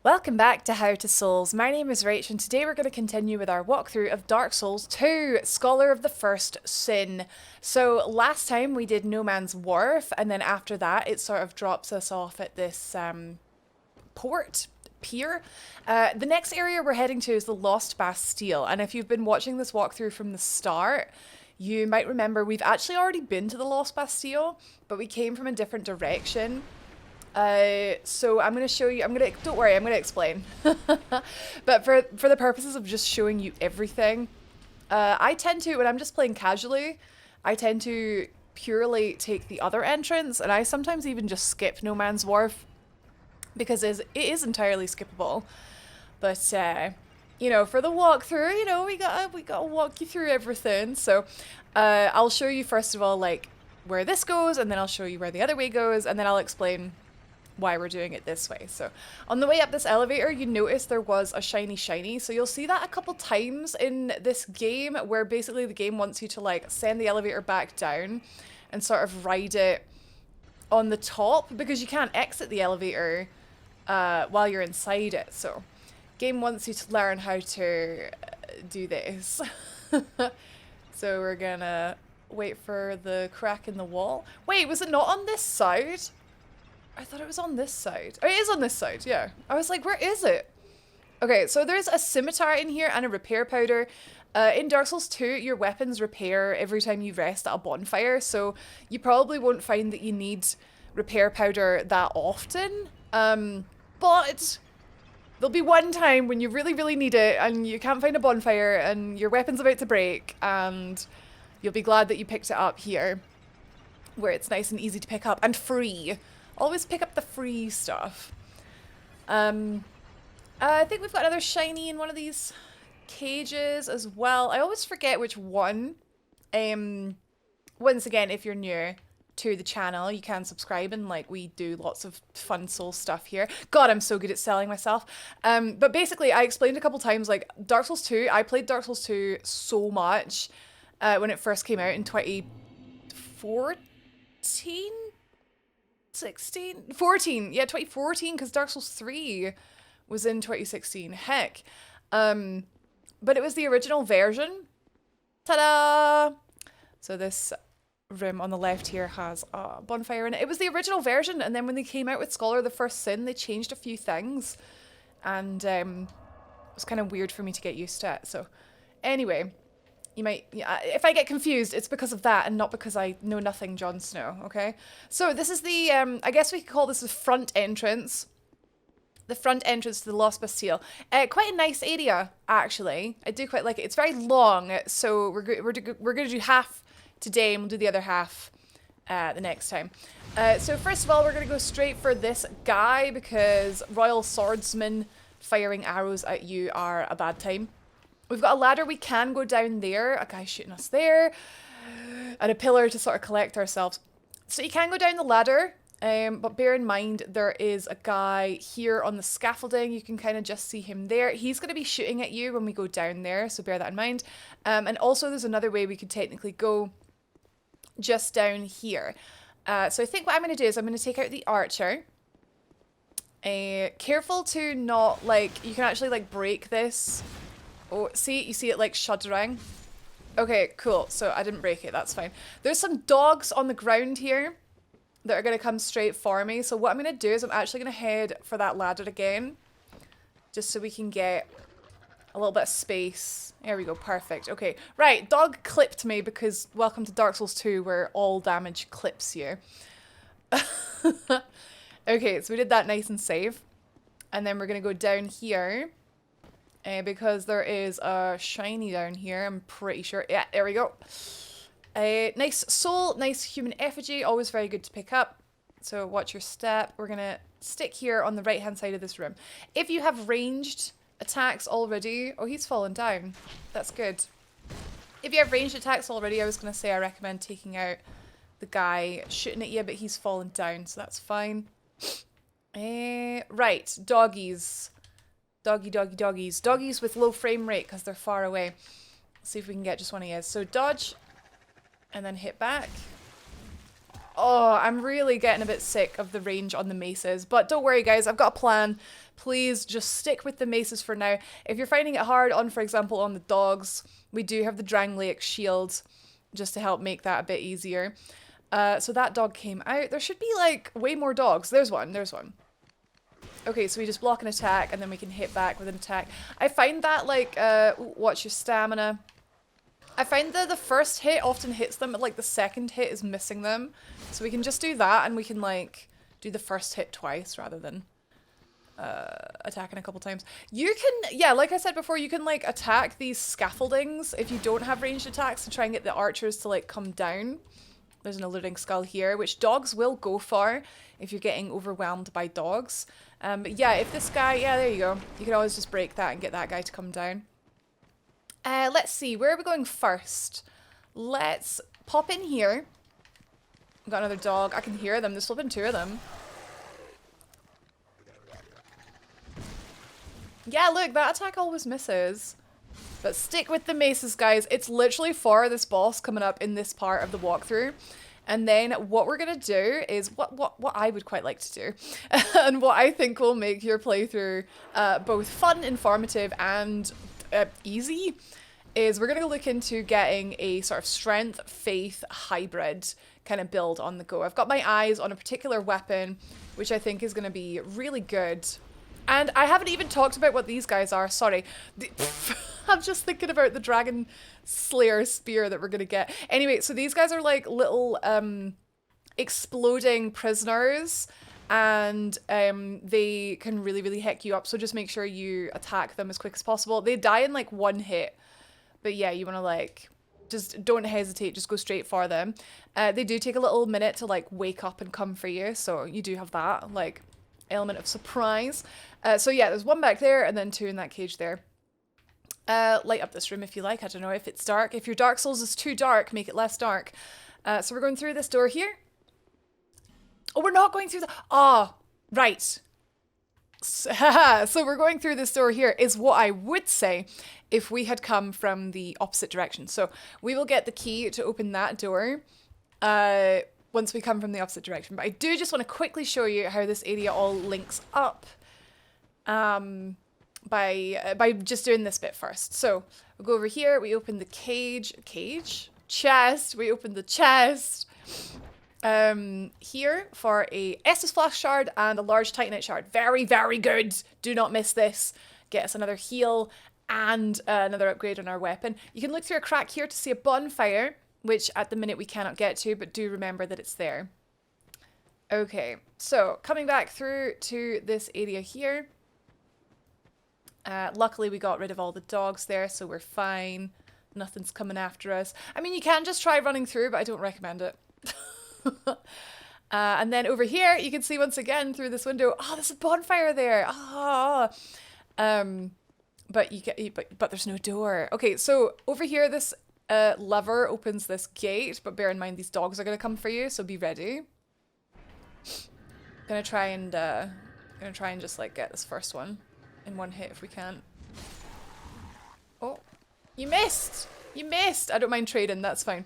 Welcome back to How to Souls. My name is Rach and today we're going to continue with our walkthrough of Dark Souls 2, Scholar of the First Sin. So last time we did No Man's Wharf, and then after that it sort of drops us off at this pier. The next area we're heading to is the Lost Bastille, and if you've been watching this walkthrough from the start, you might remember we've actually already been to the Lost Bastille, but we came from a different direction. So I'm going to show you, don't worry, I'm going to explain. But for the purposes of just showing you everything, I tend to, when I'm just playing casually, I tend to purely take the other entrance, and I sometimes even just skip No Man's Wharf, because it is entirely skippable. But, you know, for the walkthrough, you know, we gotta walk you through everything. So, I'll show you first of all, like, where this goes, and then I'll show you where the other way goes, and then I'll explain why we're doing it this way. So on the way up this elevator, you notice there was a shiny, so you'll see that a couple times in this game, where basically the game wants you to like send the elevator back down and sort of ride it on the top, because you can't exit the elevator while you're inside it. So game wants you to learn how to do this. So we're gonna wait for the crack in the wall. Wait, was it not on this side? I thought it was on this side. Oh, it is on this side, yeah. I was like, where is it? Okay, so there's a scimitar in here and a repair powder. In Dark Souls 2, your weapons repair every time you rest at a bonfire, so you probably won't find that you need repair powder that often. But there'll be one time when you really need it and you can't find a bonfire and your weapon's about to break, and you'll be glad that you picked it up here, where it's nice and easy to pick up and free. Always pick up the free stuff. I think we've got another shiny in one of these cages as well. I always forget which one. Once again, if you're new to the channel, you can subscribe, and like we do lots of fun soul stuff here. God, I'm so good at selling myself. But basically, I explained a couple times, like Dark Souls 2, I played Dark Souls 2 so much when it first came out in 2014? 14, yeah, 2014, because Dark Souls 3 was in 2016. Heck. But it was the original version. Ta-da! So this room on the left here has a bonfire in it. It was the original version, and then when they came out with Scholar of the First Sin, they changed a few things, and it was kind of weird for me to get used to it. So anyway, you might, if I get confused, it's because of that and not because I know nothing Jon Snow, okay? So this is the, I guess we could call this the front entrance. The front entrance to the Lost Bastille. Quite a nice area, actually. I do quite like it. It's very long, so we're going to do half today and we'll do the other half the next time. So first of all, we're going to go straight for this guy, because Royal Swordsmen firing arrows at you are a bad time. We've got a ladder, we can go down there, a guy shooting us there, and a pillar to sort of collect ourselves. So you can go down the ladder, but bear in mind there is a guy here on the scaffolding. You can kind of just see him there. He's going to be shooting at you when we go down there, so bear that in mind. And also there's another way we could technically go just down here. So I think what I'm going to do is I'm going to take out the archer. Careful to not, like, you can actually like break this. Oh, see? You see it like shuddering? Okay, cool. So I didn't break it. That's fine. There's some dogs on the ground here that are going to come straight for me. So what I'm going to do is I'm actually going to head for that ladder again, just so we can get a little bit of space. There we go. Perfect. Okay. Right. Dog clipped me, because welcome to Dark Souls 2, where all damage clips you. Okay, so we did that nice and safe. And then we're going to go down here. Because there is a shiny down here, I'm pretty sure. Yeah, there we go. Nice soul, nice human effigy, always very good to pick up. So watch your step. We're going to stick here on the right-hand side of this room. If you have ranged attacks already... Oh, he's fallen down. That's good. If you have ranged attacks already, I was going to say I recommend taking out the guy shooting at you, but he's fallen down, so that's fine. Right, doggies. Doggies. Doggies with low frame rate because they're far away. Let's see if we can get just one of his. So dodge, and then hit back. Oh, I'm really getting a bit sick of the range on the maces. But don't worry, guys. I've got a plan. Please just stick with the maces for now. If you're finding it hard on, for example, on the dogs, we do have the Dranglaic shield just to help make that a bit easier. So that dog came out. There should be like way more dogs. There's one. There's one. Okay, so we just block an attack and then we can hit back with an attack. I find that like, watch your stamina. I find that the first hit often hits them, but like the second hit is missing them. So we can just do that and we can like do the first hit twice rather than attacking a couple times. You can, yeah, like I said before, you can like attack these scaffoldings if you don't have ranged attacks to try and get the archers to like come down. There's an eluding skull here, which dogs will go for if you're getting overwhelmed by dogs. But yeah, if this guy, yeah, there you go. You can always just break that and get that guy to come down. Let's see, where are we going first? Let's pop in here. We've got another dog. I can hear them. There's flipping two of them. Yeah, look, that attack always misses. But stick with the maces, guys. It's literally for this boss coming up in this part of the walkthrough. And then what we're going to do is what I would quite like to do and what I think will make your playthrough both fun, informative, and easy is we're going to look into getting a sort of strength, faith, hybrid kind of build on the go. I've got my eyes on a particular weapon, which I think is going to be really good. And I haven't even talked about what these guys are. Sorry. I'm just thinking about the Dragon Slayer spear that we're going to get. Anyway, so these guys are like little exploding prisoners. And they can really, really heck you up. So just make sure you attack them as quick as possible. They die in like one hit. But yeah, you want to like, just don't hesitate. Just go straight for them. They do take a little minute to like wake up and come for you. So you do have that like element of surprise. So yeah, there's one back there and then two in that cage there. Light up this room if you like. I don't know if it's dark. If your Dark Souls is too dark, make it less dark. So we're going through this door here. Oh, we're not going through the... Ah, right. So we're going through this door here is what I would say if we had come from the opposite direction. So we will get the key to open that door once we come from the opposite direction. But I do just want to quickly show you how this area all links up by just doing this bit first. So we'll go over here. We open the chest. We open the chest. Here for a Estus Flask shard and a large Titanite shard. Very, very good. Do not miss this. Get us another heal and another upgrade on our weapon. You can look through a crack here to see a bonfire, which at the minute we cannot get to, but do remember that it's there. Okay, so coming back through to this area here. Luckily we got rid of all the dogs there, so we're fine. Nothing's coming after us. I mean, you can just try running through, but I don't recommend it. And then over here you can see once again through this window, oh, there's a bonfire there. But there's no door. Okay, so over here this lever opens this gate, but bear in mind these dogs are gonna come for you, so be ready. Gonna try and just like get this first one in one hit if we can. Oh, you missed. I don't mind trading, that's fine.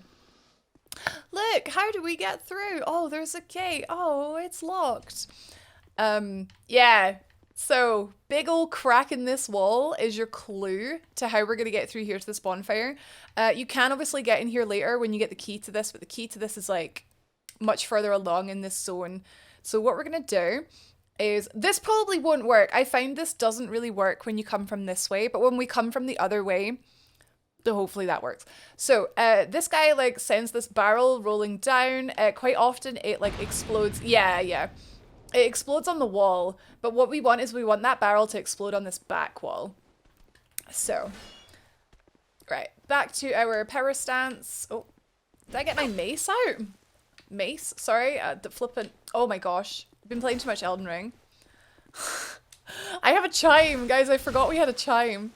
Look, how do we get through? Oh, there's a gate. Oh, it's locked. Yeah. So, big old crack in this wall is your clue to how we're going to get through here to this bonfire. You can obviously get in here later when you get the key to this, but the key to this is like much further along in this zone. So what we're going to do is, this probably won't work. I find this doesn't really work when you come from this way, but when we come from the other way, hopefully that works. So this guy like sends this barrel rolling down. Quite often it like explodes. Yeah. It explodes on the wall. But what we want is we want that barrel to explode on this back wall. So, right. Back to our power stance. Oh, did I get my mace out? Mace? Sorry. The flippant. Oh my gosh. I've been playing too much Elden Ring. I have a chime, guys. I forgot we had a chime.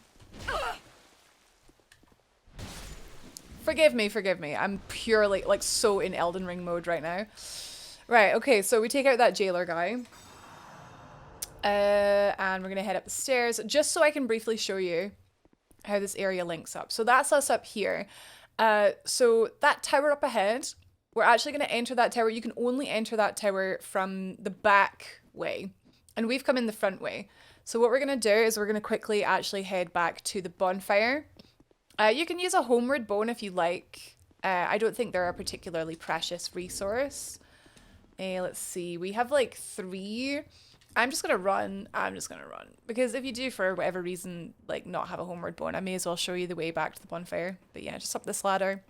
Forgive me. I'm purely, like, so in Elden Ring mode right now. Right, okay, so we take out that jailer guy. And we're gonna head up the stairs, just so I can briefly show you how this area links up. So that's us up here. So that tower up ahead we're actually going to enter that tower. You can only enter that tower from the back way. And we've come in the front way. So what we're going to do is we're going to quickly actually head back to the bonfire. You can use a homeward bone if you like. I don't think they're a particularly precious resource. Let's see. We have like 3. I'm just going to run. Because if you do, for whatever reason, like not have a homeward bone, I may as well show you the way back to the bonfire. But yeah, just up this ladder.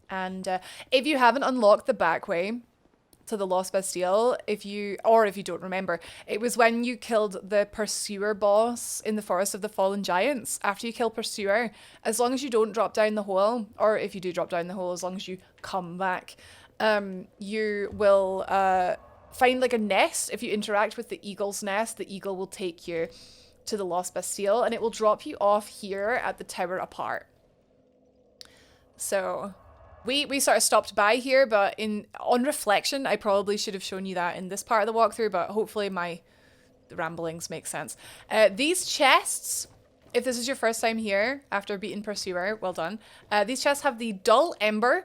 And if you haven't unlocked the back way to the Lost Bastille, if you don't remember, it was when you killed the Pursuer boss in the Forest of the Fallen Giants. After you kill Pursuer, as long as you don't drop down the hole, or if you do drop down the hole, as long as you come back, you will find like a nest. If you interact with the eagle's nest, the eagle will take you to the Lost Bastille, and it will drop you off here at the Tower Apart. So we sort of stopped by here, but on reflection, I probably should have shown you that in this part of the walkthrough, but hopefully the ramblings make sense. These chests, if this is your first time here after beating Pursuer, well done. These chests have the dull ember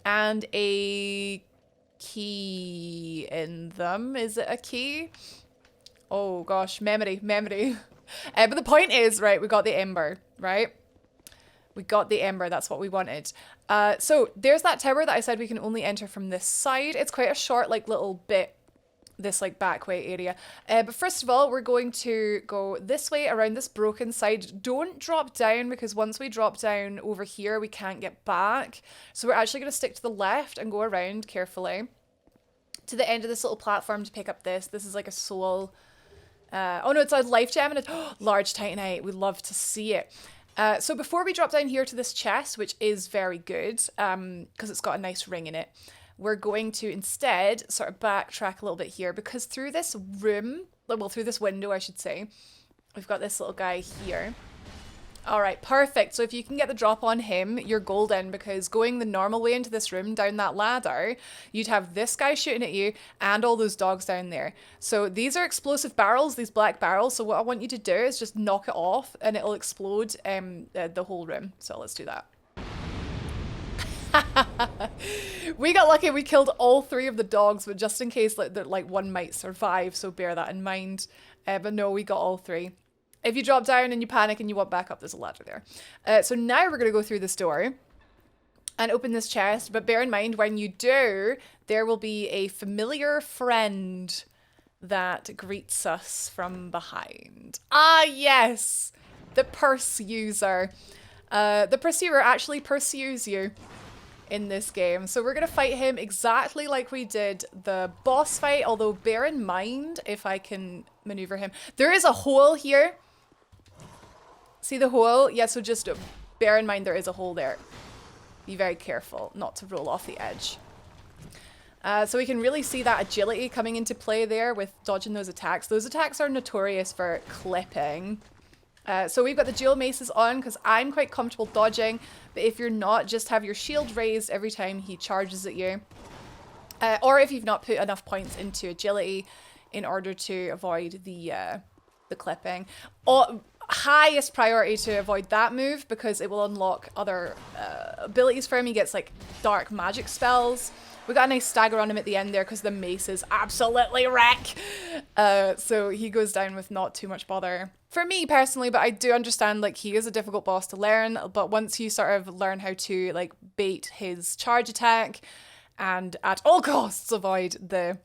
and a key in them. Is it a key? Oh gosh, memory. But the point is, right, we got the ember, right? We got the ember, that's what we wanted. So there's that tower that I said we can only enter from this side. It's quite a short, like, little bit, this, like, back way area. But first of all, we're going to go this way around this broken side. Don't drop down, because once we drop down over here, we can't get back. So we're actually going to stick to the left and go around carefully to the end of this little platform to pick up this. This is like a soul. Oh no, it's a life gem and a large titanite. We'd love to see it. So before we drop down here to this chest, which is very good, because it's got a nice ring in it, we're going to instead sort of backtrack a little bit here, because through this room, well, through this window, I should say, we've got this little guy here. All right, perfect. So if you can get the drop on him, you're golden, because going the normal way into this room down that ladder, you'd have this guy shooting at you and all those dogs down there. So these are explosive barrels, these black barrels. So what I want you to do is just knock it off and it'll explode the whole room. So let's do that. We got lucky. We killed all 3 of the dogs, but just in case like one might survive, so bear that in mind. But no, we got all 3. If you drop down and you panic and you want back up, there's a ladder there. So now we're going to go through this door and open this chest. But bear in mind, when you do, there will be a familiar friend that greets us from behind. Ah, yes! The purse user. The pursuer actually pursues you in this game. So we're going to fight him exactly like we did the boss fight. Although bear in mind, if I can maneuver him, there is a hole here. See the hole? Yeah, so just bear in mind there is a hole there. Be very careful not to roll off the edge. So we can really see that agility coming into play there with dodging those attacks. Those attacks are notorious for clipping. So we've got the dual maces on because I'm quite comfortable dodging. But if you're not, just have your shield raised every time he charges at you. Or if you've not put enough points into agility in order to avoid the clipping. Highest priority to avoid that move because it will unlock other abilities for him. He gets like dark magic spells. We got a nice stagger on him at the end there because the maces absolutely wreck. So he goes down with not too much bother. For me personally, but I do understand like he is a difficult boss to learn. But once you sort of learn how to like bait his charge attack and at all costs avoid the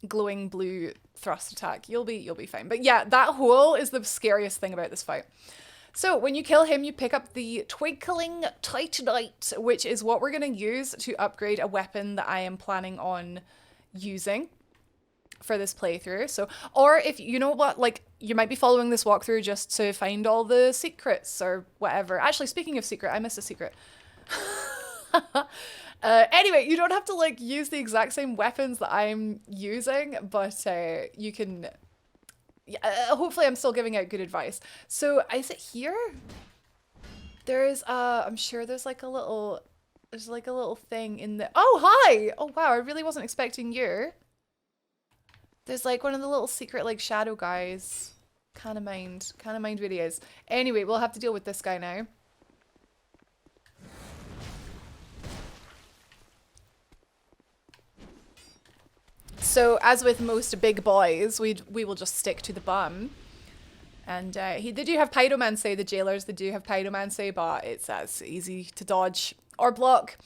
glowing blue thrust attack, you'll be fine. But yeah, that hole is the scariest thing about this fight. So when you kill him, you pick up the Twinkling Titanite, which is what we're going to use to upgrade a weapon that I am planning on using for this playthrough. So, or if you know what, like you might be following this walkthrough just to find all the secrets or whatever. Actually, speaking of secret, I missed a secret. Anyway, you don't have to like use the exact same weapons that I'm using, but you can. Hopefully, I'm still giving out good advice. So, is it here? There's I'm sure there's like a little thing in the. Oh hi! Oh wow! I really wasn't expecting you. There's like one of the little secret like shadow guys. Can't mind who he is. Anyway, we'll have to deal with this guy now. So as with most big boys, we will just stick to the bum. And they do have pyromancy, the jailers, they do have pyromancy, but it's as easy to dodge or block.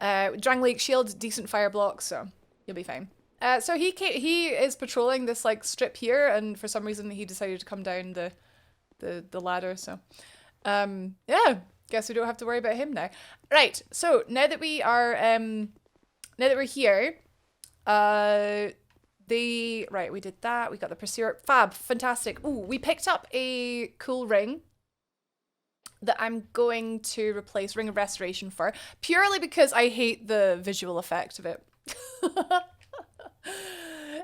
Drangleic shield, decent fire block, so you'll be fine. So he is patrolling this like strip here, and for some reason he decided to come down the ladder. So yeah, guess we don't have to worry about him now. Right. So now that we are now that we're here, we did that. We got the pursuer. Fab, fantastic. Ooh, we picked up a cool ring that I'm going to replace Ring of Restoration for, purely because I hate the visual effect of it.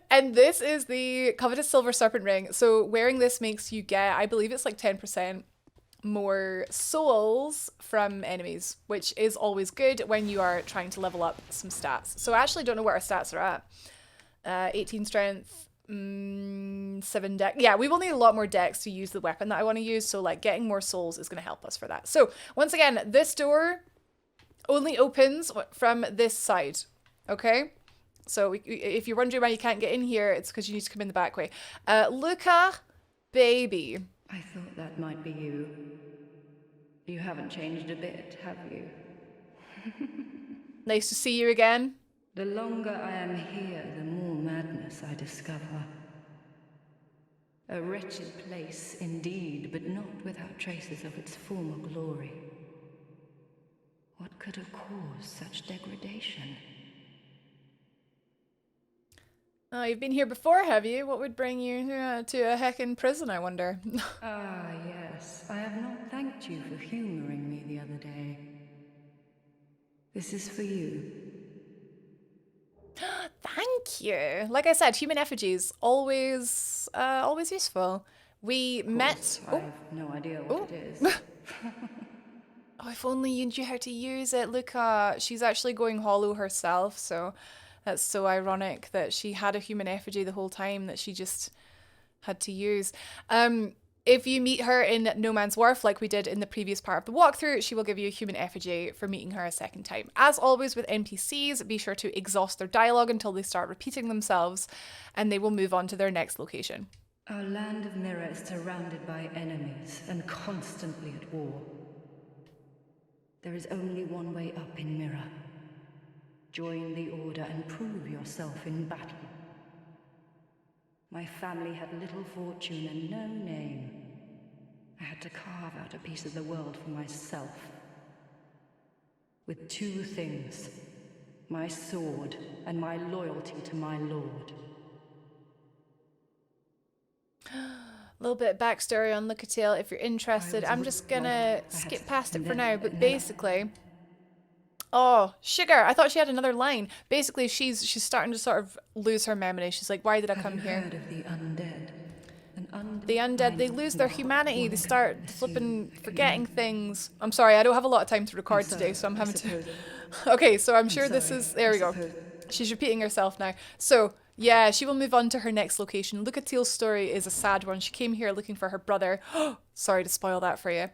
And this is the Covetous Silver Serpent Ring. So wearing this makes you get, I believe it's like 10% more souls from enemies, which is always good when you are trying to level up some stats. So I actually don't know what our stats are at. 18 strength, 7 dex. Yeah, we will need a lot more dex to use the weapon that I want to use, so like getting more souls is going to help us for that. So once again, this door only opens from this side, okay? So if you're wondering why you can't get in here, it's because you need to come in the back way. Luca, baby. I thought that might be you. You haven't changed a bit, have you? Nice to see you again. The longer I am here, the more madness I discover. A wretched place indeed, but not without traces of its former glory. What could have caused such degradation? Oh, you've been here before, have you? What would bring you to a heckin' prison, I wonder? Ah, yes. I have not thanked you for humoring me the other day. This is for you. Thank you. Like I said, human effigies, always useful. We met... I have no idea what it is. Oh, if only you knew how to use it, Luca. She's actually going hollow herself, so that's so ironic that she had a human effigy the whole time that she just had to use. If you meet her in No Man's Wharf, like we did in the previous part of the walkthrough, she will give you a human effigy for meeting her a second time. As always with NPCs, be sure to exhaust their dialogue until they start repeating themselves, and they will move on to their next location. Our land of Mirror is surrounded by enemies and constantly at war. There is only one way up in Mirror. Join the Order and prove yourself in battle. My family had little fortune and no name. I had to carve out a piece of the world for myself. With two things, my sword and my loyalty to my lord. A little bit of backstory on Lucatail if you're interested. I'm just gonna skip past it for now, but basically... Oh, sugar! I thought she had another line. Basically, she's starting to sort of lose her memory. She's like, why did I come here? Heard of the undead? The undead, they lose their humanity. They start flipping, forgetting things. I'm sorry, I don't have a lot of time to record today, so I'm having to... Okay, so I'm sure this is... There we go. She's repeating herself now. So, yeah, she will move on to her next location. Lucatail's story is a sad one. She came here looking for her brother. Sorry to spoil that for you.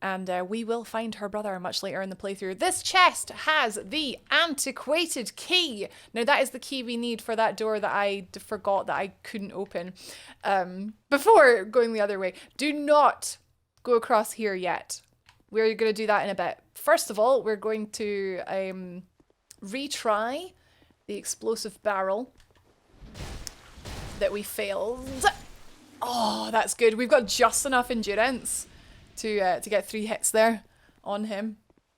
And we will find her brother much later in the playthrough. This chest has the antiquated key. Now that is the key we need for that door that I forgot that I couldn't open before going the other way. Do not go across here yet. We're going to do that in a bit. First of all, we're going to retry the explosive barrel that we failed. Oh, that's good. We've got just enough endurance to get 3 hits there on him.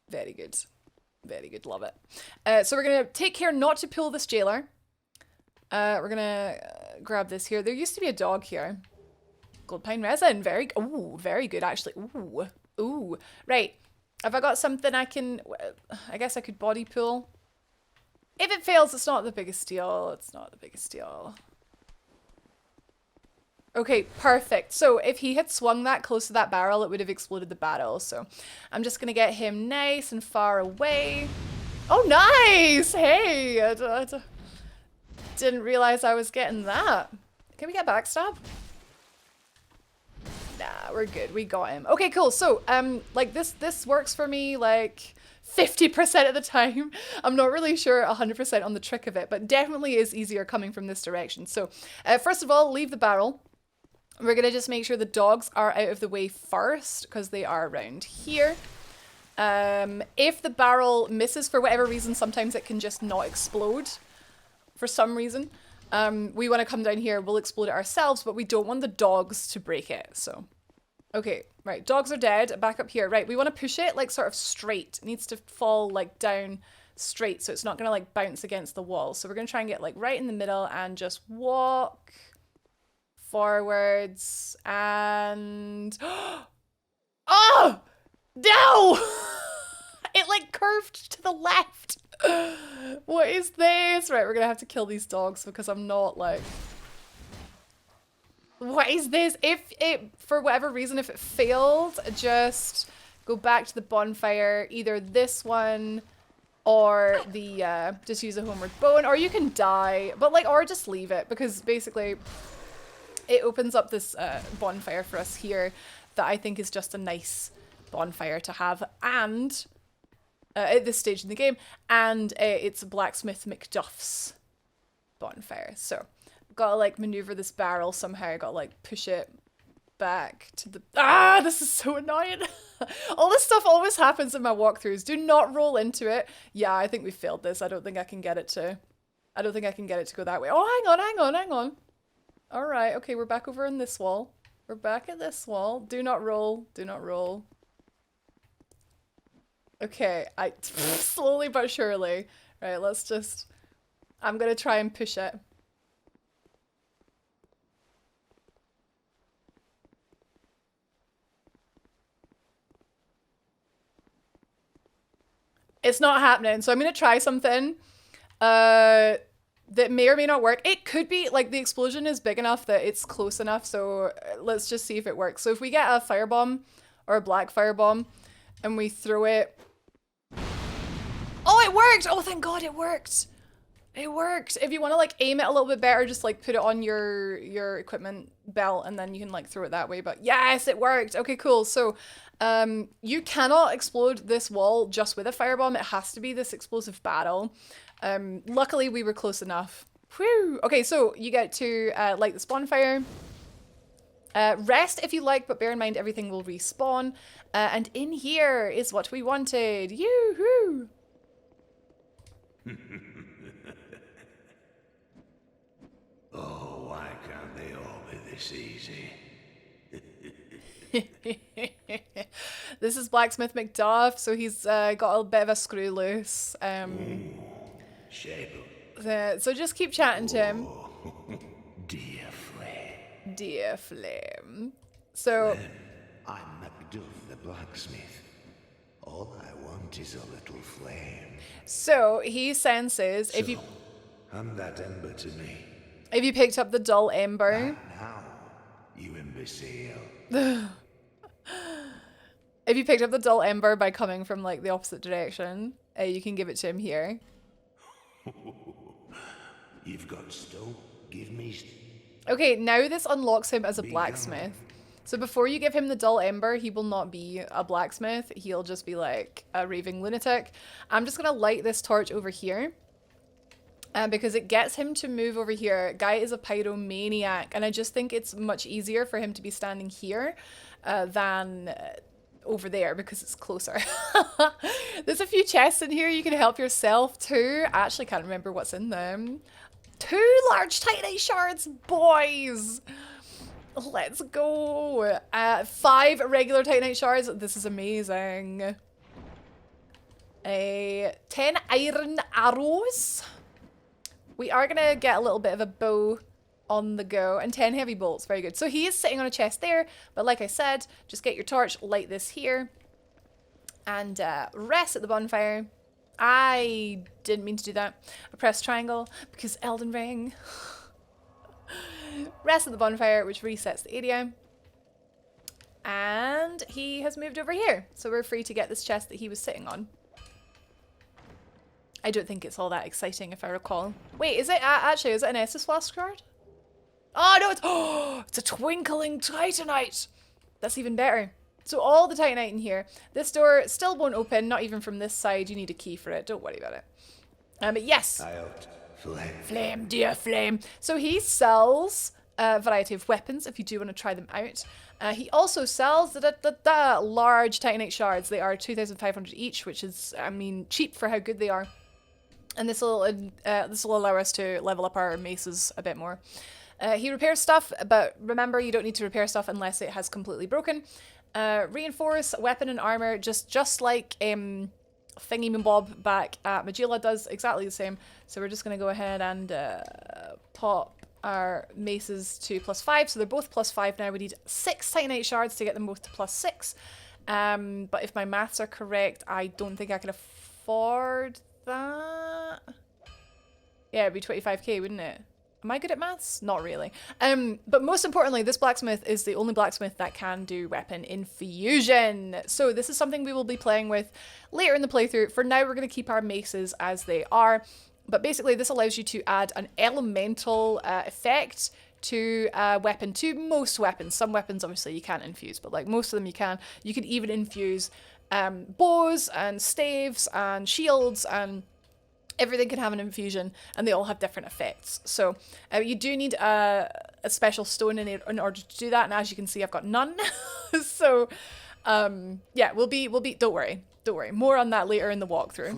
Very good. Very good. Love it. So we're going to take care not to pull this jailer. We're going to grab this here. There used to be a dog here. Gold pine resin. Very good actually. Ooh. Right. Have I got something I can... I guess I could body pull. If it fails, it's not the biggest deal. It's not the biggest deal. Okay, perfect. So if he had swung that close to that barrel, it would have exploded the barrel. So I'm just going to get him nice and far away. Oh, nice! Hey! I didn't realize I was getting that. Can we get backstab? Nah, we're good. We got him. Okay, cool. So, like, this works for me. Like, 50% of the time. I'm not really sure 100% on the trick of it, but definitely is easier coming from this direction. So first of all, leave the barrel. We're going to just make sure the dogs are out of the way first because they are around here. If the barrel misses for whatever reason, sometimes it can just not explode for some reason. We want to come down here, we'll explode it ourselves, but we don't want the dogs to break it, so. Okay, right, dogs are dead, back up here. Right, we want to push it like sort of straight. It needs to fall like down straight so it's not going to like bounce against the wall. So we're going to try and get like right in the middle and just walk forwards and... Oh! No! It like curved to the left. What is this? Right, we're gonna have to kill these dogs because I'm not like... What is this? If it, for whatever reason, if it failed, just go back to the bonfire, either this one or the, just use a homeward bone, or you can die, but like, or just leave it because basically it opens up this bonfire for us here that I think is just a nice bonfire to have, and at this stage in the game, and it's Blacksmith McDuff's bonfire. So gotta like maneuver this barrel somehow, gotta like push it back to the... Ah, this is so annoying. All this stuff always happens in my walkthroughs. Do not roll into it. Yeah, I think we failed this. I don't think I can get it to... I don't think I can get it to go that way. Oh, hang on. All right, okay, we're back over in this wall. We're back at this wall. Do not roll. Do not roll. Okay, slowly but surely. Right, let's just... I'm gonna try and push it. It's not happening, so I'm gonna try something that may or may not work. It could be, like, the explosion is big enough that it's close enough, so let's just see if it works. So if we get a firebomb, or a black firebomb, and we throw it... Oh, it worked! Oh, thank God, it worked! It worked! If you want to, like, aim it a little bit better, just, like, put it on your equipment belt, and then you can, like, throw it that way. But yes, it worked! Okay, cool. So, you cannot explode this wall just with a firebomb. It has to be this explosive barrel. Luckily, we were close enough. Whew! Okay, so you get to light this bonfire. Rest if you like, but bear in mind everything will respawn. And in here is what we wanted. Yoo-hoo! Oh, why can't they all be this easy? This is Blacksmith McDuff, so he's got a bit of a screw loose. So just keep chatting to him. Dear Flame. Dear Flame. So... I'm McDuff the blacksmith. All I want is a little flame. So he senses if you... Hand that ember to me. If you picked up the dull ember... Now, you imbecile. If you picked up the dull ember by coming from, like, the opposite direction, you can give it to him here. You've got stone. Give me... Okay, now this unlocks him as a blacksmith. So before you give him the dull ember, he will not be a blacksmith. He'll just be, like, a raving lunatic. I'm just gonna light this torch over here. Because it gets him to move over here. Guy is a pyromaniac, and I just think it's much easier for him to be standing here than over there because it's closer. There's a few chests in here you can help yourself too. I actually can't remember what's in them. 2 large titanite shards, boys! Let's go! 5 regular titanite shards. This is amazing. 10 iron arrows. We are going to get a little bit of a bow on the go. And 10 heavy bolts. Very good. So he is sitting on a chest there. But like I said, just get your torch, light this here. And rest at the bonfire. I didn't mean to do that. I pressed triangle because Elden Ring. Rest at the bonfire, which resets the area. And he has moved over here. So we're free to get this chest that he was sitting on. I don't think it's all that exciting, if I recall. Wait, is it actually? Is it an Estus Flask card? Oh no! It's a twinkling titanite. That's even better. So all the Titanite in here. This door still won't open, not even from this side. You need a key for it. Don't worry about it. But yes. Flame, dear flame. So he sells a variety of weapons if you do want to try them out. He also sells large Titanite shards. They are 2,500 each, which is, I mean, cheap for how good they are. And this will allow us to level up our maces a bit more. He repairs stuff, but remember, you don't need to repair stuff unless it has completely broken. Reinforce weapon and armor, just like Thingy-Mabob back at Magilla does, exactly the same. So we're just going to go ahead and pop our maces to +5. So they're both +5 now. We need 6 Titanite shards to get them both to +6. But if my maths are correct, I don't think I can afford that. Yeah, it'd be 25k, wouldn't it? Am I good at maths? Not really. But most importantly, this blacksmith is the only blacksmith that can do weapon infusion. So this is something we will be playing with later in the playthrough. For now, we're going to keep our maces as they are. But basically, this allows you to add an elemental effect to a weapon, to most weapons. Some weapons, obviously, you can't infuse, but like most of them you can. You can even infuse bows and staves and shields, and everything can have an infusion, and they all have different effects. So you do need a special stone in order to do that, and as you can see, I've got none. So yeah, we'll be. Don't worry. More on that later in the walkthrough.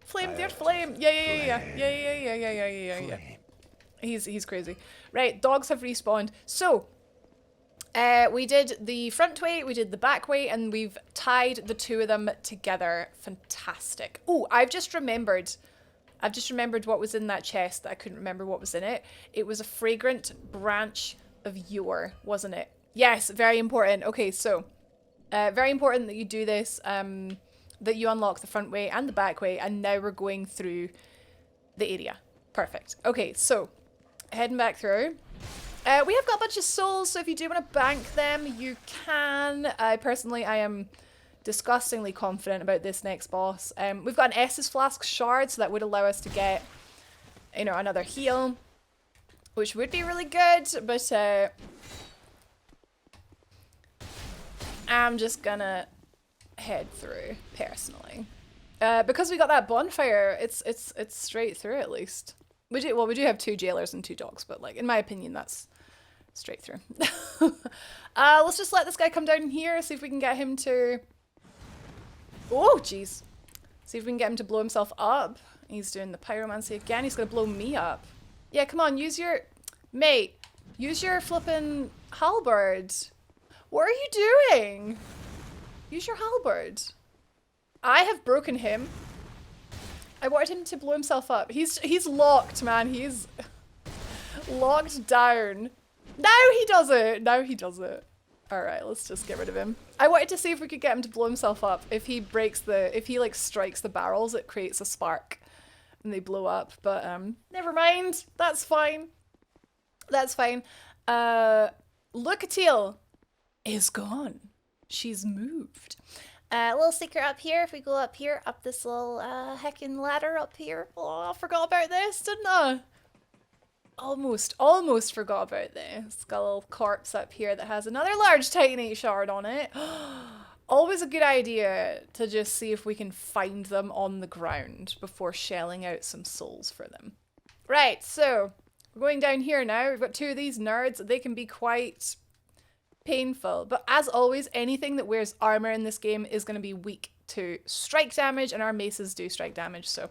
Flame, dear flame. Yeah. He's crazy. Right, dogs have respawned. So we did the front way, we did the back way, and we've tied the two of them together. Fantastic. Oh, I've just remembered what was in that chest that I couldn't remember what was in it. It was a fragrant branch of yore, wasn't it? Yes, very important. Okay, so very important that you do this, that you unlock the front way and the back way, and now we're going through the area. Perfect. Okay, so heading back through. We have got a bunch of souls, so if you do want to bank them, you can. Personally, I am disgustingly confident about this next boss. We've got an Estus Flask shard, so that would allow us to get, you know, another heal, which would be really good, but I'm just gonna head through, personally. Because we got that bonfire, it's straight through at least. We do have 2 jailers and 2 dogs, but like in my opinion, that's straight through. Let's just let this guy come down here, see if we can get him to... Oh, jeez. See if we can get him to blow himself up. He's doing the pyromancy again. He's gonna blow me up. Yeah, come on, use your... Mate, use your flippin' halberd. What are you doing? Use your halberd. I have broken him. I wanted him to blow himself up. He's locked, man. He's locked down. Now he does it. All right, let's just get rid of him. I wanted to see if we could get him to blow himself up. If he like strikes the barrels, it creates a spark and they blow up. But never mind. That's fine. Lucatiel is gone. She's moved. A little secret up here. If we go up here, up this little heckin' ladder up here. Oh, I forgot about this, didn't I? Almost forgot about this. Got a little corpse up here that has another large Titanite shard on it. Always a good idea to just see if we can find them on the ground before shelling out some souls for them. Right, so we're going down here now. We've got 2 of these nerds. They can be quite painful, but as always, anything that wears armor in this game is going to be weak to strike damage, and our maces do strike damage, so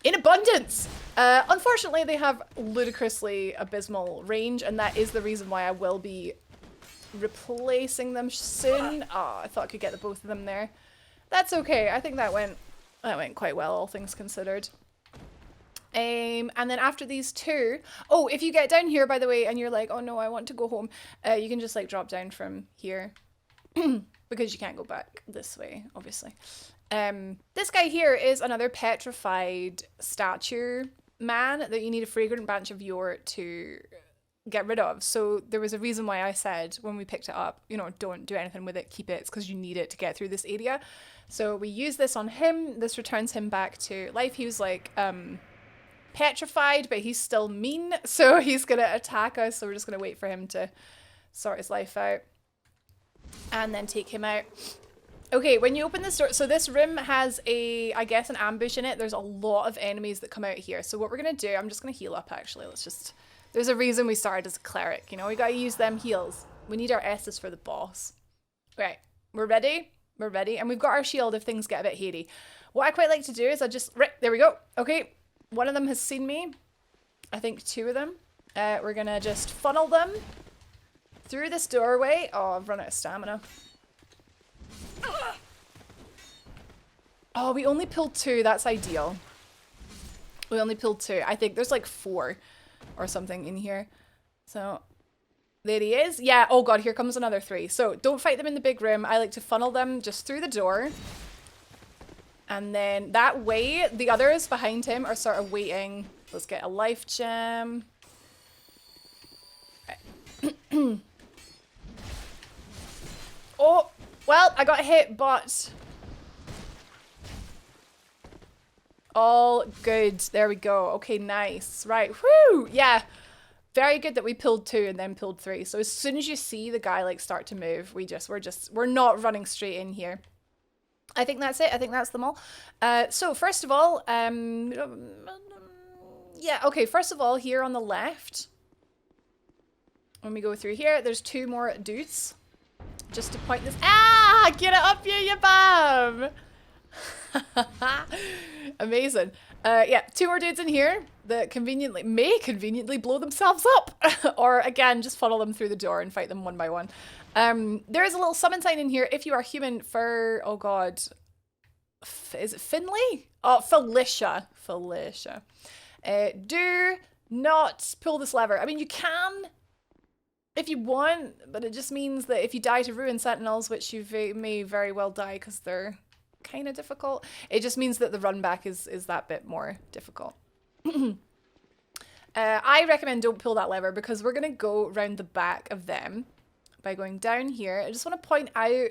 in abundance. Unfortunately, they have ludicrously abysmal range, and that is the reason why I will be replacing them soon. Oh, I thought I could get the both of them there. That's okay. I think that went quite well, all things considered. And then after these 2, oh, if you get down here, by the way, and you're like, oh no, I want to go home, you can just like drop down from here because you can't go back this way, obviously. This guy here is another petrified statue man that you need a fragrant branch of yore to get rid of. So there was a reason why I said when we picked it up, you know, don't do anything with it, keep it. It's because you need it to get through this area. So we use this on him. This returns him back to life. He was like, petrified, but he's still mean, so he's gonna attack us, so we're just gonna wait for him to sort his life out. And then take him out. Okay, when you open this door, so this room has a, I guess, an ambush in it. There's a lot of enemies that come out here. So what we're going to do, I'm just going to heal up, actually. Let's just, there's a reason we started as a cleric. You know, we got to use them heals. We need our S's for the boss. Right, we're ready. We're ready. And we've got our shield if things get a bit hairy. What I quite like to do is I just, right, there we go. Okay, one of them has seen me. I think 2 of them. We're going to just funnel them through this doorway. Oh, I've run out of stamina. Oh, we only pulled 2. That's ideal. We only pulled 2. I think there's like 4 or something in here. So there he is. Yeah. Oh god, here comes another 3. So don't fight them in the big room. I like to funnel them just through the door. And then that way, the others behind him are sort of waiting. Let's get a life gem. Oh, well, I got hit, but all good. There we go. Okay, nice. Right. Whoo! Yeah. Very good that we pulled 2 and then pulled 3. So as soon as you see the guy like start to move, we're not running straight in here. I think that's it. I think that's them all. So first of all, yeah, okay, first of all, here on the left, when we go through here, there's 2 more dudes. Just to point this, get it up here, you bum! Amazing. Yeah, 2 more dudes in here that may conveniently blow themselves up. Or again, just funnel them through the door and fight them one by one. There is a little summon sign in here if you are human for, oh god, is it Finley? Oh, Felicia. Felicia. Do not pull this lever. I mean, you can if you want, but it just means that if you die to ruin Sentinels, which you may very well die because they're kind of difficult, it just means that the run back is that bit more difficult. I recommend don't pull that lever because we're going to go around the back of them by going down here. I just want to point out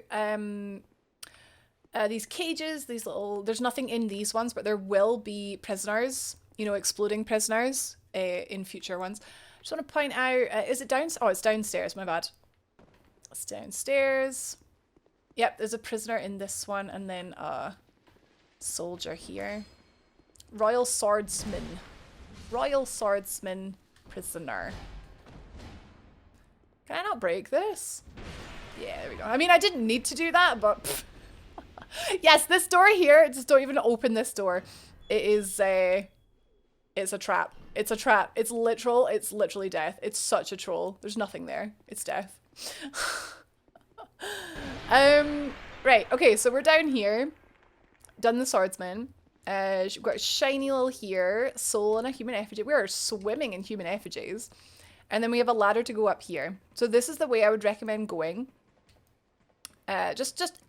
these cages, these little, there's nothing in these ones, but there will be prisoners, you know, exploding prisoners in future ones. I just want to point out, is it down? Oh, it's downstairs, my bad. It's downstairs. Yep, there's a prisoner in this one and then a soldier here. Royal Swordsman. Royal Swordsman prisoner. Can I not break this? Yeah, there we go. I mean, I didn't need to do that, but yes, this door here, just don't even open this door. It is it's a trap. It's a trap. It's literally death. It's such a troll. There's nothing there. It's death. Right, okay, so we're down here. Done the swordsman. We've got a shiny little here, soul and a human effigy. We are swimming in human effigies. And then we have a ladder to go up here. So this is the way I would recommend going. Just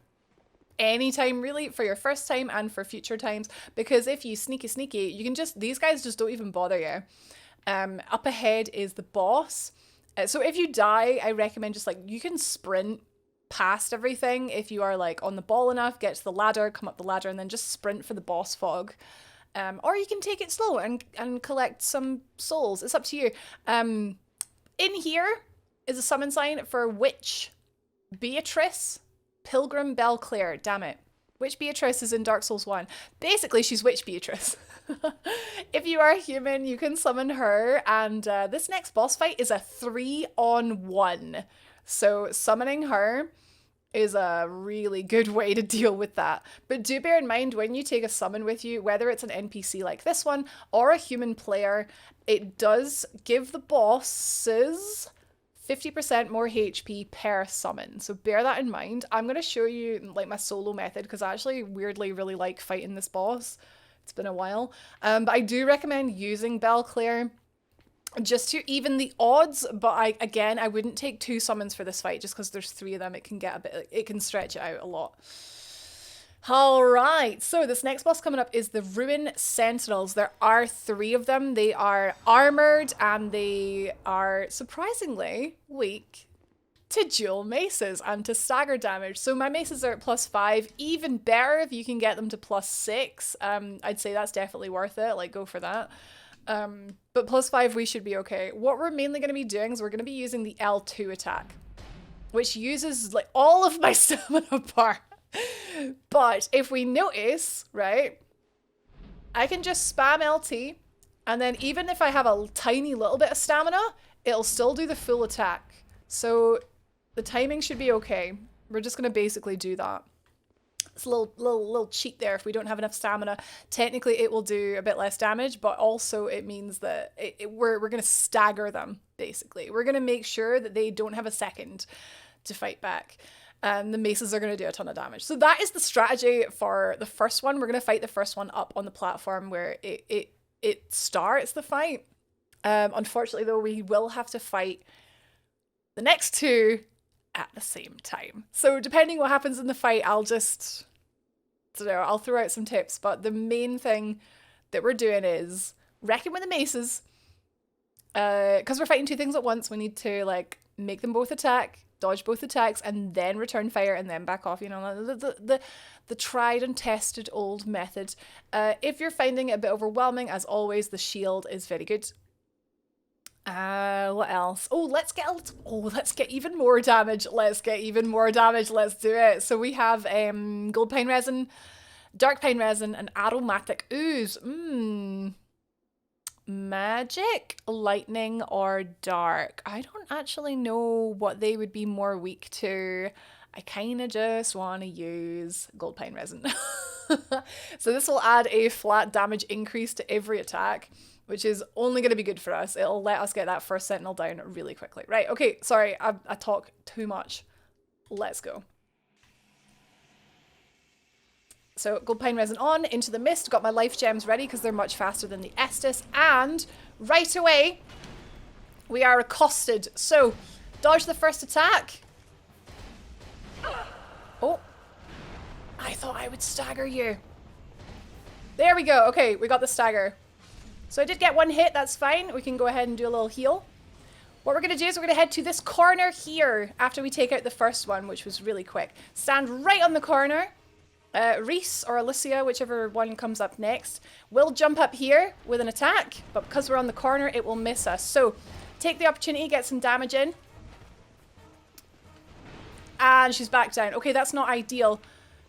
any time really, for your first time and for future times, because if you sneaky, you can just, these guys just don't even bother you. Up ahead is the boss. So if you die, I recommend just like, you can sprint past everything if you are like on the ball enough, get to the ladder, come up the ladder, and then just sprint for the boss fog. Or you can take it slow and collect some souls. It's up to you. In here is a summon sign for Witch Beatrice Pilgrim Belclair. Damn it. Witch Beatrice is in Dark Souls 1. Basically, she's Witch Beatrice. If you are human, you can summon her. And this next boss fight is a 3-on-1. So summoning her is a really good way to deal with that. But do bear in mind when you take a summon with you, whether it's an NPC like this one or a human player, it does give the bosses 50% more HP per summon. So bear that in mind. I'm going to show you like my solo method because I actually weirdly really like fighting this boss. It's been a while. But I do recommend using Belclair just to even the odds, but I wouldn't take 2 summons for this fight just because there's 3 of them. It can get a bit, it can stretch it out a lot. All right, so this next boss coming up is the Ruin Sentinels. There are 3 of them. They are armored and they are surprisingly weak to dual maces and to stagger damage. So my maces are at +5. Even better if you can get them to +6. I'd say that's definitely worth it. Like, go for that. But +5, we should be okay. What we're mainly going to be doing is we're going to be using the L2 attack. which uses like all of my stamina bar. But if we notice, right, I can just spam LT, and then even if I have a tiny little bit of stamina, it'll still do the full attack. So the timing should be okay. We're just gonna basically do that. It's a little cheat there. If we don't have enough stamina, technically it will do a bit less damage, but also it means that we're gonna stagger them, basically. We're gonna make sure that they don't have a second to fight back. And the maces are going to do a ton of damage. So that is the strategy for the first one. We're going to fight the first one up on the platform where it starts the fight. Unfortunately, though, we will have to fight the next two at the same time. So depending what happens in the fight, I'll throw out some tips. But the main thing that we're doing is reckon with the maces. Because we're fighting two things at once, we need to like make them both attack, dodge both attacks, and then return fire and then back off, you know, the tried and tested old method. If you're finding it a bit overwhelming, as always, the shield is very good. What else? Oh, let's get even more damage. Let's get even more damage. Let's do it. So we have gold pine resin, dark pine resin, and aromatic ooze. Magic, lightning, or dark. I don't actually know what they would be more weak to. I kind of just want to use gold pine resin. So this will add a flat damage increase to every attack, which is only going to be good for us. It'll let us get that first sentinel down really quickly. Right, okay, sorry, I talk too much. Let's go. So gold pine resin on, into the mist, got my life gems ready because they're much faster than the Estus, and right away we are accosted. So dodge the first attack. Oh, I thought I would stagger you. There we go. Okay, we got the stagger. So I did get one hit, that's fine. We can go ahead and do a little heal. What we're going to do is we're going to head to this corner here after we take out the first one, which was really quick. Stand right on the corner. Reese or Alicia, whichever one comes up next, will jump up here with an attack, but because we're on the corner, it will miss us. So take the opportunity, get some damage in. And she's back down. Okay, that's not ideal.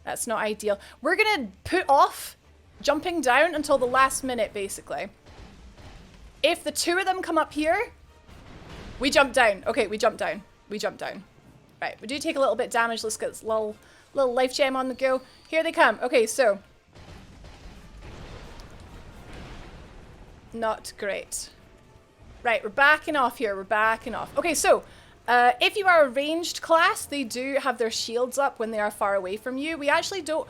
That's not ideal. We're going to put off jumping down until the last minute, basically. If the two of them come up here, we jump down. Okay, we jump down. We jump down. Right, we do take a little bit of damage. Let's get this little life gem on the go. Here they come. Okay, so. Not great. Right, we're backing off here. We're backing off. Okay, so if you are a ranged class, they do have their shields up when they are far away from you. We actually don't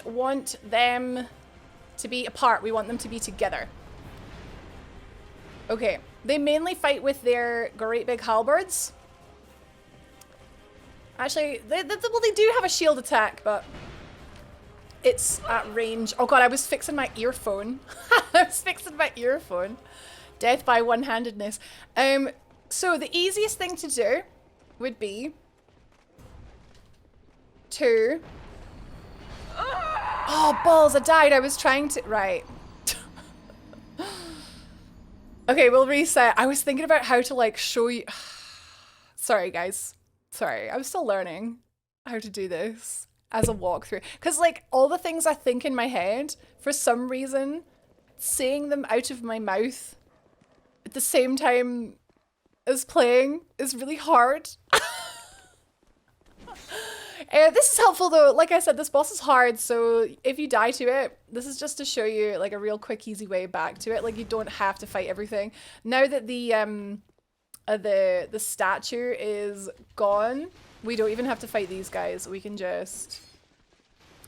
want them to be apart. We want them to be together. Okay, they mainly fight with their great big halberds. Actually, they do have a shield attack, but it's at range. Oh god, I was fixing my earphone. I was fixing my earphone. Death by one-handedness. So the easiest thing to do would be to... Oh, balls, I died. I was trying to... Right. Okay, we'll reset. I was thinking about how to, like, show you... Sorry, guys. Sorry, I'm still learning how to do this as a walkthrough. Because, like, all the things I think in my head, for some reason, saying them out of my mouth at the same time as playing is really hard. This is helpful though. Like I said, this boss is hard, so if you die to it, this is just to show you like a real quick, easy way back to it. Like you don't have to fight everything. Now that the statue is gone, we don't even have to fight these guys. We can just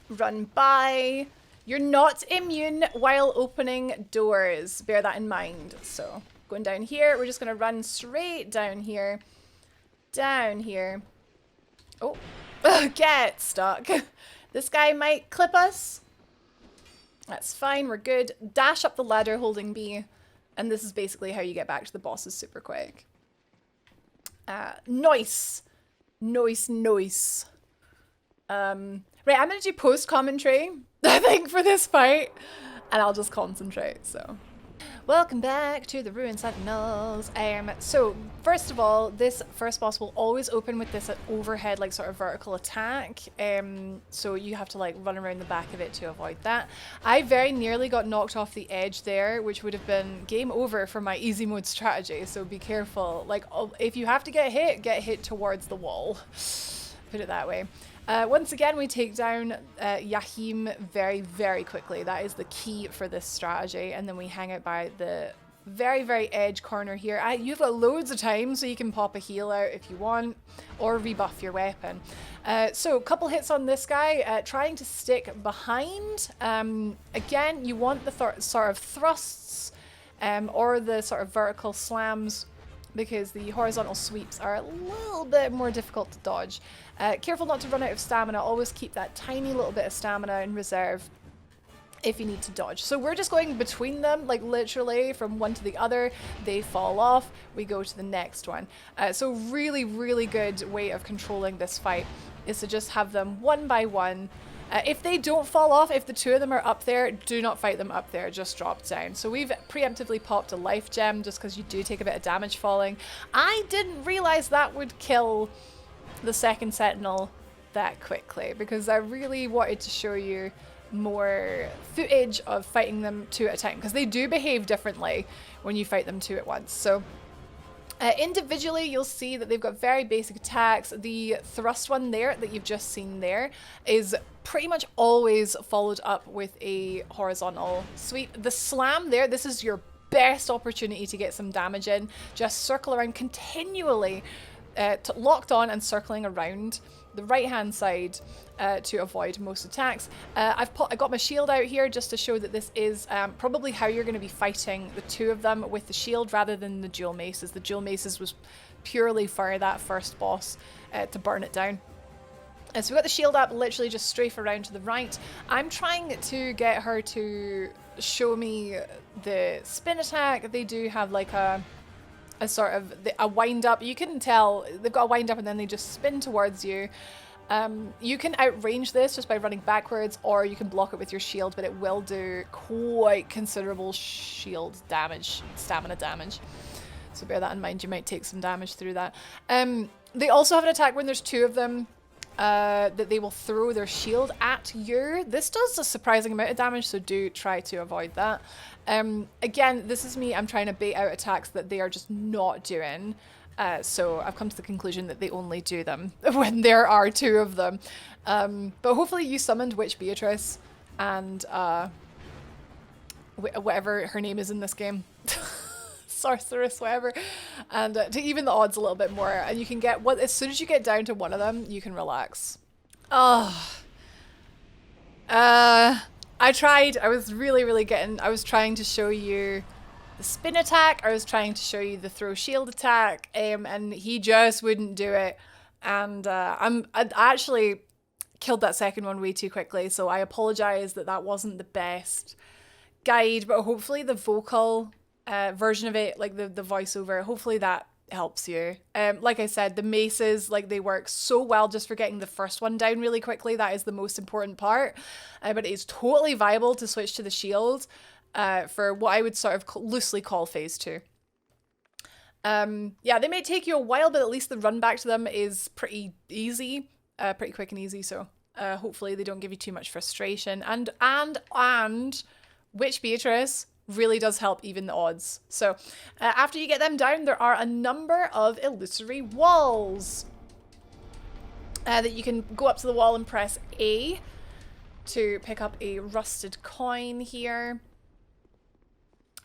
run by. You're not immune while opening doors. Bear that in mind. So going down here, we're just gonna run straight down here. Down here. Oh. Get stuck. This guy might clip us. That's fine, we're good. Dash up the ladder holding B. And this is basically how you get back to the bosses super quick. Nice. Nice, nice. Right, I'm gonna do post-commentary, I think, for this fight. And I'll just concentrate, so. Welcome back to the Ruined Sentinels. So first of all, this first boss will always open with this overhead, like sort of vertical attack. So you have to like run around the back of it to avoid that. I very nearly got knocked off the edge there, which would have been game over for my easy mode strategy. So be careful. Like if you have to get hit towards the wall. Put it that way. Once again, we take down Yahim very, very quickly. That is the key for this strategy. And then we hang out by the very, very edge corner here. You've got loads of time, so you can pop a heal out if you want, or rebuff your weapon. So a couple hits on this guy, trying to stick behind. Again, you want the sort of thrusts or the sort of vertical slams, because the horizontal sweeps are a little bit more difficult to dodge. Careful not to run out of stamina. Always keep that tiny little bit of stamina in reserve if you need to dodge. So we're just going between them, like literally from one to the other. They fall off, we go to the next one. So really, really good way of controlling this fight is to just have them one by one. If they don't fall off, if the two of them are up there, do not fight them up there, just drop down. So we've preemptively popped a life gem just because you do take a bit of damage falling. I didn't realize that would kill the second Sentinel that quickly, because I really wanted to show you more footage of fighting them two at a time, because they do behave differently when you fight them two at once. So individually, you'll see that they've got very basic attacks. The thrust one there that you've just seen there is pretty much always followed up with a horizontal sweep. The slam there, this is your best opportunity to get some damage in. Just circle around continually, locked on and circling around the right hand side to avoid most attacks. I got my shield out here just to show that this is probably how you're going to be fighting the two of them, with the shield rather than the dual maces. The dual maces was purely for that first boss to burn it down. So we got the shield up, literally just strafe around to the right. I'm trying to get her to show me the spin attack. They do have like a sort of a wind up. You can tell they've got a wind up and then they just spin towards you. You can outrange this just by running backwards, or you can block it with your shield, but it will do quite considerable shield damage, stamina damage. So bear that in mind, you might take some damage through that. They also have an attack when there's two of them, that they will throw their shield at you. This does a surprising amount of damage, so do try to avoid that. Again, this is me, I'm trying to bait out attacks that they are just not doing. So I've come to the conclusion that they only do them when there are two of them. But hopefully you summoned Witch Beatrice and whatever her name is in this game. Sorceress, whatever, and to even the odds a little bit more, and you can get as soon as you get down to one of them, you can relax. I tried. I was trying to show you the spin attack. I was trying to show you the throw shield attack, and he just wouldn't do it. And I actually killed that second one way too quickly, so I apologize that wasn't the best guide, but hopefully the vocal version of it, like the voiceover, hopefully that helps you. Like I said, the maces, like they work so well just for getting the first one down really quickly. That is the most important part, but it is totally viable to switch to the shield for what I would sort of loosely call phase 2. Yeah, they may take you a while, but at least the run back to them is pretty easy, pretty quick and easy, so hopefully they don't give you too much frustration. And Witch Beatrice really does help even the odds. So after you get them down, there are a number of illusory walls that you can go up to the wall and press A to pick up a rusted coin here.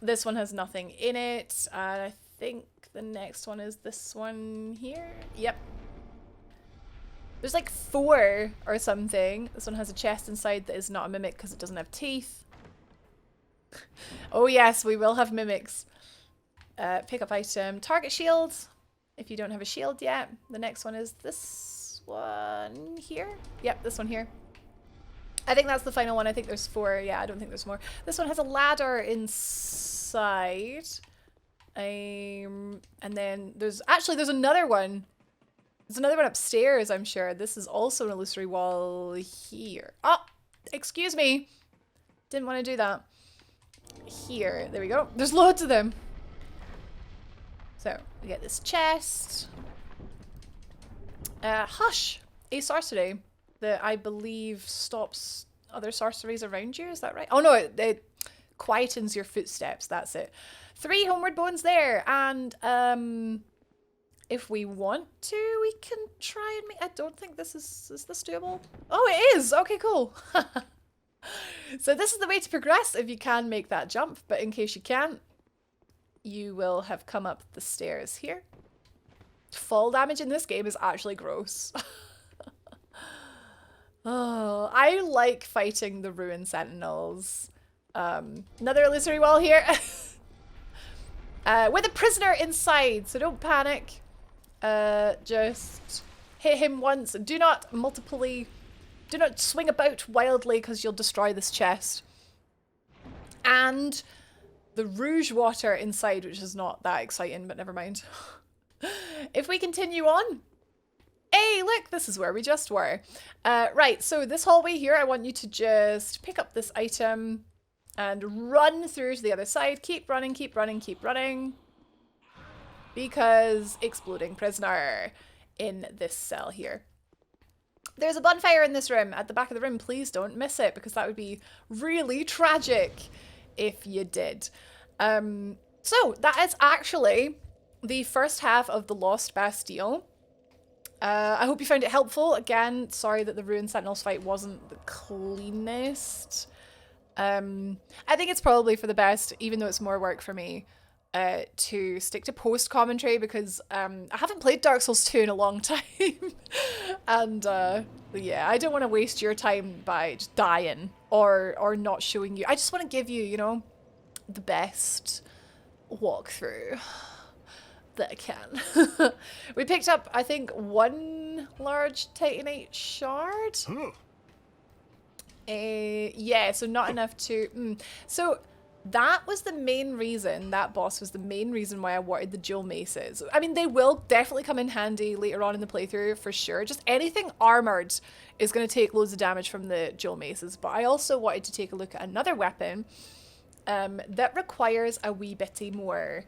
This one has nothing in it. I think the next one is this one here. Yep. There's like 4 or something. This one has a chest inside that is not a mimic because it doesn't have teeth. Oh yes, we will have mimics. Pick up item. Target shield. If you don't have a shield yet. The next one is this one here. Yep, this one here. I think that's the final one. I think there's 4. Yeah, I don't think there's more. This one has a ladder inside. And then there's another one. There's another one upstairs, I'm sure. This is also an illusory wall here. Oh, excuse me. Didn't want to do that. here. There we go. There's loads of them. So we get this chest. Hush, a sorcery that I believe stops other sorceries around you. Is that right? Oh no, it quietens your footsteps. That's it. 3 homeward bones there, and if we want to, we can try and make. I don't think this is this doable. Oh, it is. Okay, cool. So this is the way to progress if you can make that jump. But in case you can't, you will have come up the stairs here. Fall damage in this game is actually gross. Oh, I like fighting the ruined Sentinels. Another illusory wall here. With a prisoner inside, so don't panic. Just hit him once and do not swing about wildly because you'll destroy this chest. And the rouge water inside, which is not that exciting, but never mind. If we continue on. Hey, look, this is where we just were. Right, so this hallway here, I want you to just pick up this item and run through to the other side. Keep running, keep running, keep running. Because exploding prisoner in this cell here. There's a bonfire in this room at the back of the room. Please don't miss it because that would be really tragic if you did. So that is actually the first half of the Lost Bastille. I hope you found it helpful. Again, sorry that the Ruined Sentinels fight wasn't the cleanest. I think it's probably for the best, even though it's more work for me, to stick to post-commentary because I haven't played Dark Souls 2 in a long time. And yeah, I don't want to waste your time by just dying or not showing you. I just want to give you, you know, the best walkthrough that I can. We picked up, I think, 1 large Titanite shard. Yeah, so not enough to... So that was the main reason, that boss was the main reason why I wanted the dual maces. I mean, they will definitely come in handy later on in the playthrough, for sure. Just anything armored is going to take loads of damage from the dual maces. But I also wanted to take a look at another weapon that requires a wee bitty more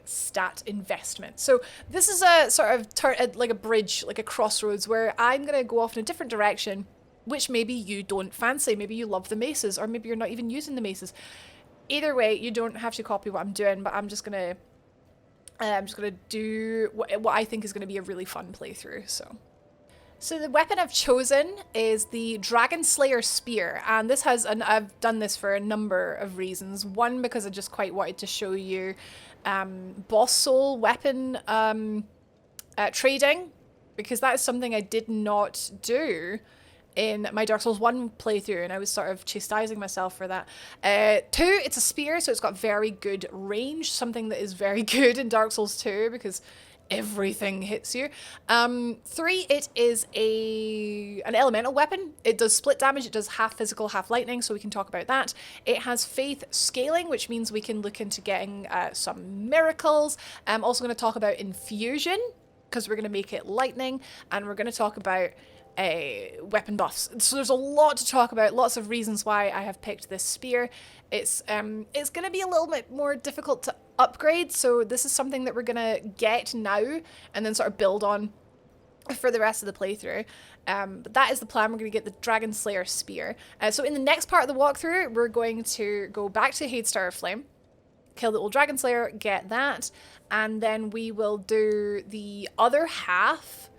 stat investment. So this is a sort of like a bridge, like a crossroads, where I'm going to go off in a different direction, which maybe you don't fancy. Maybe you love the maces, or maybe you're not even using the maces. Either way, you don't have to copy what I'm doing, but I'm just gonna do what I think is gonna be a really fun playthrough. So the weapon I've chosen is the Dragon Slayer Spear, and this has, and I've done this for a number of reasons. One, because I just quite wanted to show you boss soul weapon trading, because that is something I did not do in my Dark Souls 1 playthrough, and I was sort of chastising myself for that. 2, it's a spear, so it's got very good range, something that is very good in Dark Souls 2 because everything hits you. 3, it is an elemental weapon. It does split damage, it does half physical, half lightning, so we can talk about that. It has faith scaling, which means we can look into getting some miracles. I'm also going to talk about infusion, because we're going to make it lightning, and we're going to talk about weapon buffs. So there's a lot to talk about, lots of reasons why I have picked this spear. It's going to be a little bit more difficult to upgrade, so this is something that we're going to get now and then sort of build on for the rest of the playthrough. But that is the plan. We're going to get the Dragon Slayer Spear. So in the next part of the walkthrough, we're going to go back to Hadestar of Flame, kill the old Dragon Slayer, get that, and then we will do the other half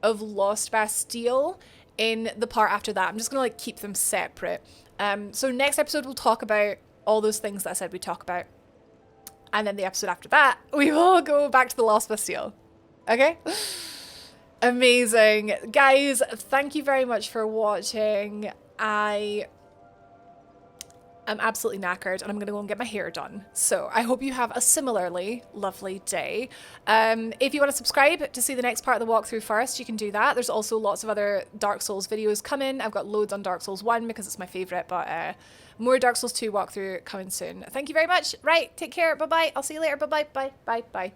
of Lost Bastille in the part after that. I'm just gonna like keep them separate. So next episode we'll talk about all those things that I said we'd talk about, and then the episode after that we will go back to the Lost Bastille. Okay? Amazing. Guys, thank you very much for watching. I'm absolutely knackered and I'm gonna go and get my hair done. So I hope you have a similarly lovely day. If you want to subscribe to see the next part of the walkthrough first, you can do that. There's also lots of other Dark Souls videos coming. I've got loads on Dark Souls 1 because it's my favourite, but more Dark Souls 2 walkthrough coming soon. Thank you very much. Right, take care. Bye-bye. I'll see you later. Bye-bye. Bye. Bye. Bye.